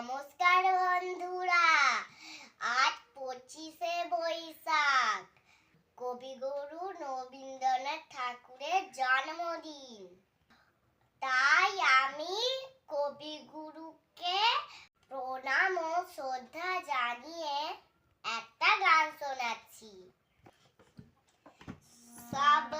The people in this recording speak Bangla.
নমস্কার বন্ধুরা, আজ 25শে বৈশাখ, কবিগুরু রবীন্দ্রনাথ ঠাকুরের জন্মদিন। তাই আমি কবিগুরুকে প্রণাম ও শ্রদ্ধা জানিয়ে একটা গান শোনাচ্ছি। সব